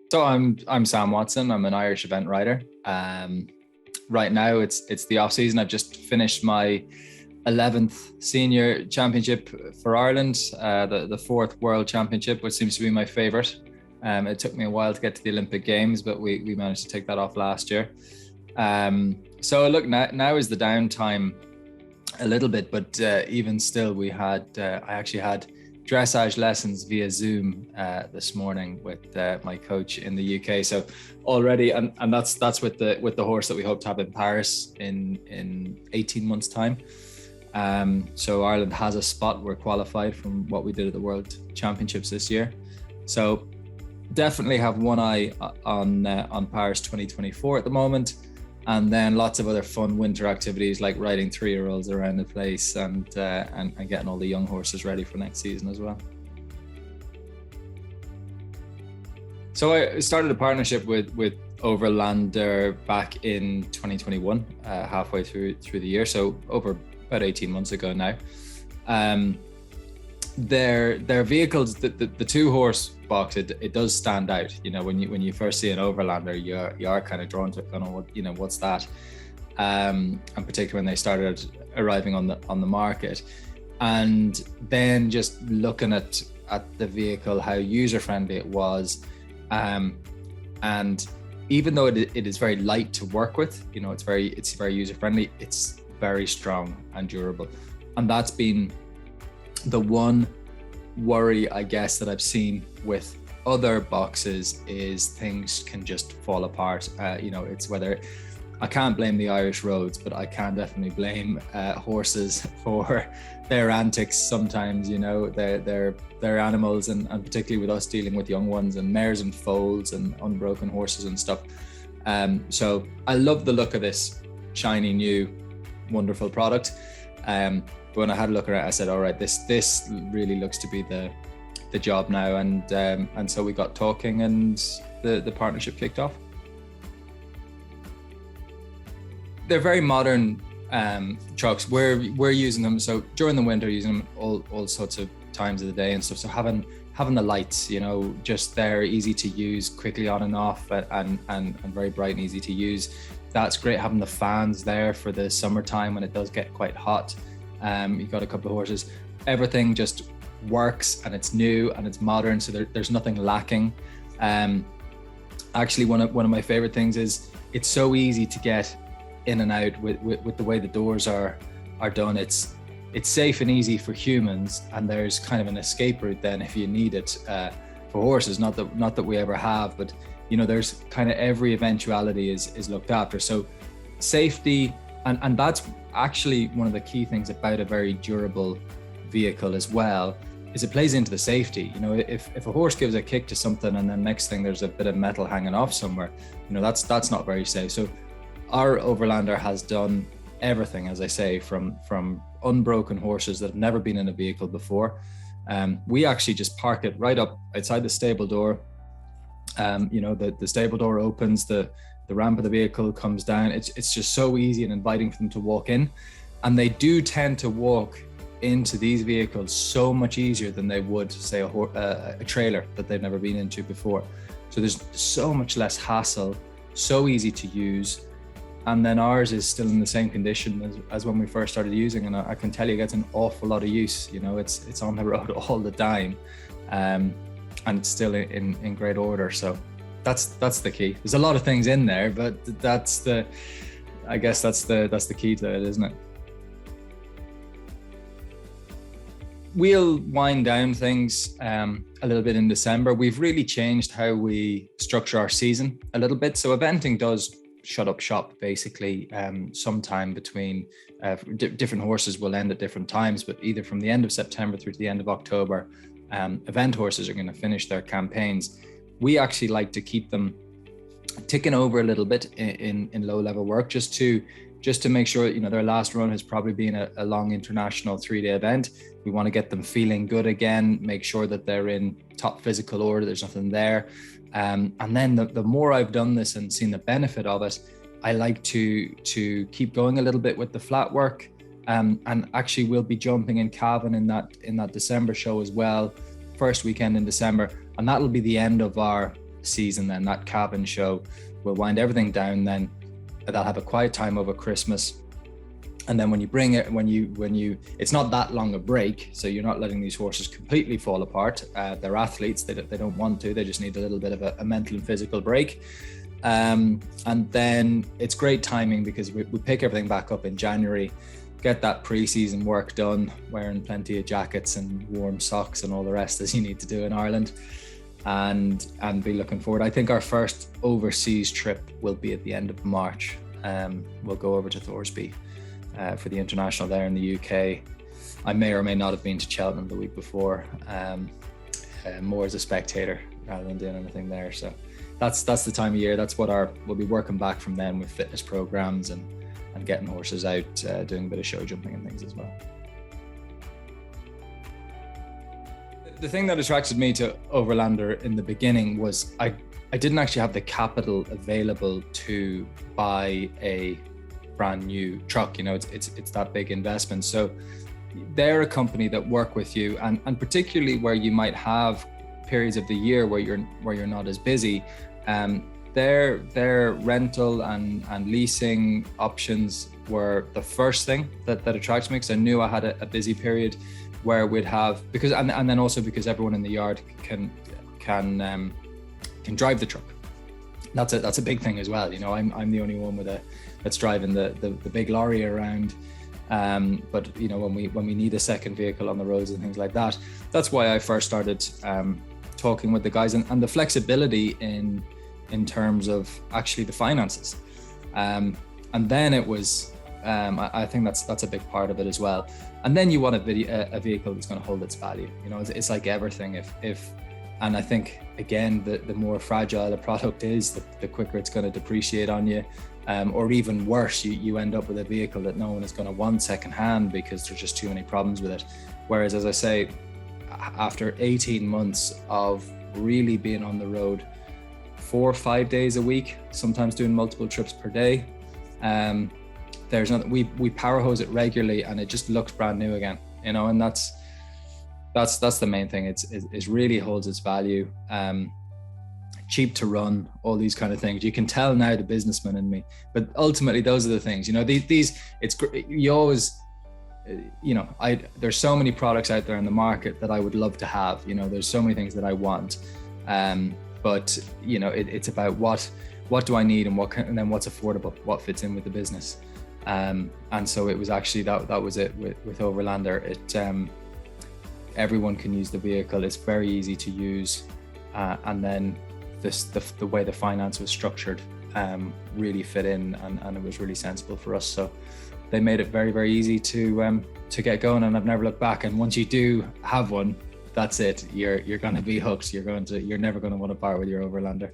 So I'm Sam Watson. I'm an Irish event writer. Right now it's the off season. I've just finished my 11th senior championship for Ireland, the fourth world championship, which seems to be my favourite. It took me a while to get to the Olympic Games, but we managed to take that off last year. So look, now is the downtime a little bit, but even still, I actually had dressage lessons via Zoom this morning with my coach in the UK. So already, and that's with the horse that we hope to have in Paris in 18 months' time. So Ireland has a spot. We're qualified from what we did at the World Championships this year. So definitely have one eye on Paris 2024 at the moment. And then lots of other fun winter activities like riding 3-year-olds around the place and getting all the young horses ready for next season as well. So I started a partnership with Overlander back in 2021, halfway through the year. So over about 18 months ago now. Their vehicles, the 2-horse box, it does stand out. You know, when you first see an Overlander, you are kind of drawn to it, kind of what's that, and particularly when they started arriving on the market, and then just looking at the vehicle, how user friendly it was, and even though it is very light to work with, you know, it's very user friendly. It's very strong and durable, and that's been the one worry, I guess, that I've seen with other boxes is things can just fall apart. It's whether I can't blame the Irish roads, but I can definitely blame horses for their antics sometimes. You know, they're animals, and particularly with us dealing with young ones and mares and foals and unbroken horses and stuff. So I love the look of this shiny new wonderful product. But when I had a look at it, I said, all right, this really looks to be the job now. And so we got talking and the partnership kicked off. They're very modern trucks. We're using them. So during the winter, using them all sorts of times of the day and stuff. So having the lights, you know, just there, easy to use, quickly on and off, and very bright and easy to use. That's great. Having the fans there for the summertime when it does get quite hot. You've got a couple of horses. Everything just works, and it's new and it's modern, so there's nothing lacking. Actually, one of my favorite things is it's so easy to get in and out with the way the doors are done. It's safe and easy for humans, and there's kind of an escape route then if you need it for horses. Not that we ever have, but you know, there's kind of every eventuality is looked after. So safety, and that's actually one of the key things about a very durable vehicle as well, is it plays into the safety. You know, if a horse gives a kick to something and then next thing there's a bit of metal hanging off somewhere, you know, that's not very safe. So our Overlander has done everything, as I say, from unbroken horses that have never been in a vehicle before. We actually just park it right up outside the stable door. You know, the stable door opens, the ramp of the vehicle comes down. It's just so easy and inviting for them to walk in. And they do tend to walk into these vehicles so much easier than they would, say, a trailer that they've never been into before. So there's so much less hassle, so easy to use. And then ours is still in the same condition as when we first started using, and I can tell you it gets an awful lot of use. You know, it's on the road all the time, and it's still in great order. So that's the key. There's a lot of things in there, but that's the key to it, isn't it? We'll wind down things a little bit in December. We've really changed how we structure our season a little bit. So eventing does shut up shop basically sometime between different horses will end at different times, but either from the end of September through to the end of October, event horses are going to finish their campaigns. We actually like to keep them ticking over a little bit in low level work, just to make sure, you know, their last run has probably been a long international 3-day event. We want to get them feeling good again, make sure that they're in top physical order, there's nothing there. And then the more I've done this and seen the benefit of it, I like to keep going a little bit with the flat work. And actually we'll be jumping in Cavan in that December show as well, first weekend in December. And that'll be the end of our season then, that cabin show. We'll wind everything down then. They'll have a quiet time over Christmas. And then when you bring it, it's not that long a break, so you're not letting these horses completely fall apart. They're athletes, they don't want to, they just need a little bit of a mental and physical break. And then it's great timing because we pick everything back up in January, get that pre-season work done, wearing plenty of jackets and warm socks and all the rest as you need to do in Ireland, and be looking forward. I think our first overseas trip will be at the end of March. We'll go over to Thorsby for the international there in the UK. I may or may not have been to Cheltenham the week before, more as a spectator rather than doing anything there. So that's the time of year. That's what we'll be working back from then with fitness programs and getting horses out, doing a bit of show jumping and things as well. The thing that attracted me to Overlander in the beginning was I didn't actually have the capital available to buy a brand new truck. It's that big investment. So they're a company that work with you, and particularly where you might have periods of the year where you're not as busy. Their rental and leasing options were the first thing that attracted me, because I knew I had a busy period where we'd have, and then also because everyone in the yard can drive the truck. That's a big thing as well. I'm the only one that's driving the big lorry around. But when we need a second vehicle on the roads and things like that, that's why I first started talking with the guys, and the flexibility in terms of actually the finances. And then it was, I think that's a big part of it as well. And then you want a vehicle that's going to hold its value. It's like everything. And I think, again, the more fragile a product is, the quicker it's going to depreciate on you. Or even worse, you end up with a vehicle that no one is going to want secondhand because there's just too many problems with it. Whereas, as I say, after 18 months of really being on the road 4 or 5 days a week, sometimes doing multiple trips per day, there's nothing, we power hose it regularly and it just looks brand new again, and that's the main thing. It really holds its value. Cheap to run, all these kind of things. You can tell now the businessman in me, but ultimately those are the things. You always, there's so many products out there in the market that I would love to have. There's so many things that I want, but it's about what do I need and then what's affordable, what fits in with the business. And so it was actually that was it with Overlander. Everyone can use the vehicle. It's very easy to use, and then the way the finance was structured really fit in, and it was really sensible for us. So they made it very, very easy to get going, and I've never looked back. And once you do have one, that's it. You're going to be hooked. You're never going to want to part with your Overlander.